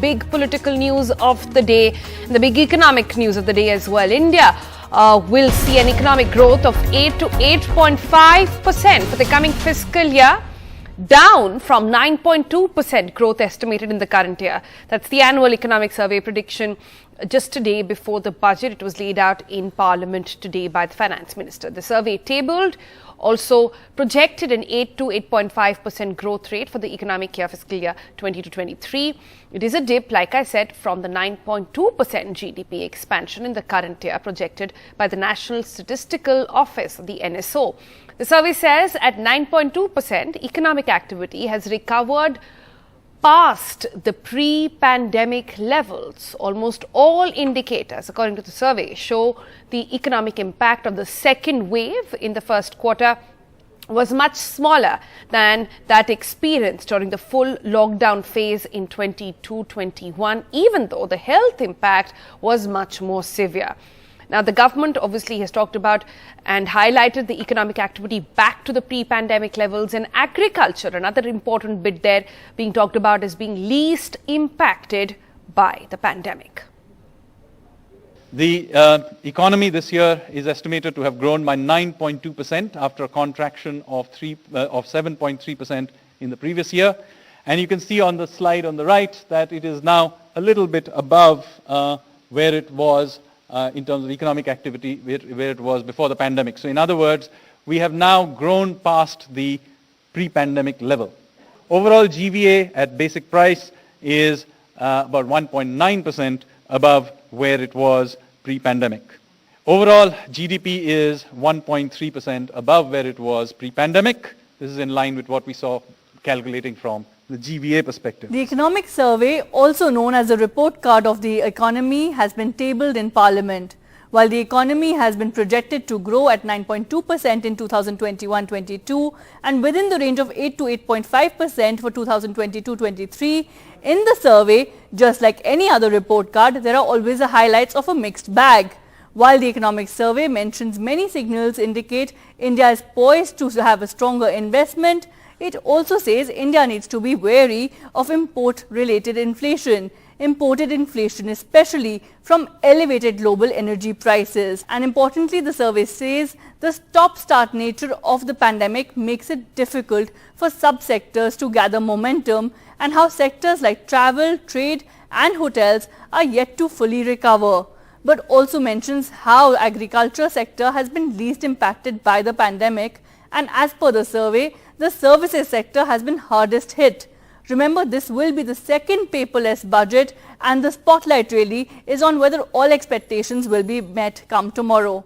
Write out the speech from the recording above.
big political news of the day, the big economic news of the day as well. India will see an economic growth of 8 to 8.5% for the coming fiscal year, down from 9.2% growth estimated in the current year. That's the annual economic survey prediction just a day before the budget. It was laid out in Parliament today by the Finance Minister. The survey tabled also projected an 8 to 8.5% growth rate for the economic year fiscal year 20 to 23. It is a dip, like I said, from the 9.2% GDP expansion in the current year projected by the National Statistical Office, the NSO. The survey says at 9.2%, economic activity has recovered past the pre-pandemic levels. Almost all indicators, according to the survey, show the economic impact of the second wave in the first quarter was much smaller than that experienced during the full lockdown phase in 22-21, even though the health impact was much more severe. Now, the government obviously has talked about and highlighted the economic activity back to the pre-pandemic levels, and agriculture, another important bit there being talked about as being least impacted by the pandemic. The economy this year is estimated to have grown by 9.2% after a contraction of 7.3% in the previous year. And you can see on the slide on the right that it is now a little bit above where it was in terms of economic activity, where it was before the pandemic. So in other words, we have now grown past the pre-pandemic level. Overall GVA at basic price is about 1.9% above where it was pre-pandemic. Overall GDP is 1.3% above where it was pre-pandemic. This is in line with what we saw calculating from the GVA perspective. The economic survey, also known as the report card of the economy, has been tabled in Parliament. While the economy has been projected to grow at 9.2% in 2021-22 and within the range of 8 to 8.5% for 2022-23, in the survey, just like any other report card, there are always the highlights of a mixed bag. While the economic survey mentions many signals indicate India is poised to have a stronger investment, it also says India needs to be wary of import-related inflation. Imported inflation, especially from elevated global energy prices. And importantly, the survey says the stop-start nature of the pandemic makes it difficult for subsectors to gather momentum, and how sectors like travel, trade and hotels are yet to fully recover. But also mentions how agriculture sector has been least impacted by the pandemic, and as per the survey, the services sector has been hardest hit. Remember, this will be the second paperless budget, and the spotlight really is on whether all expectations will be met come tomorrow.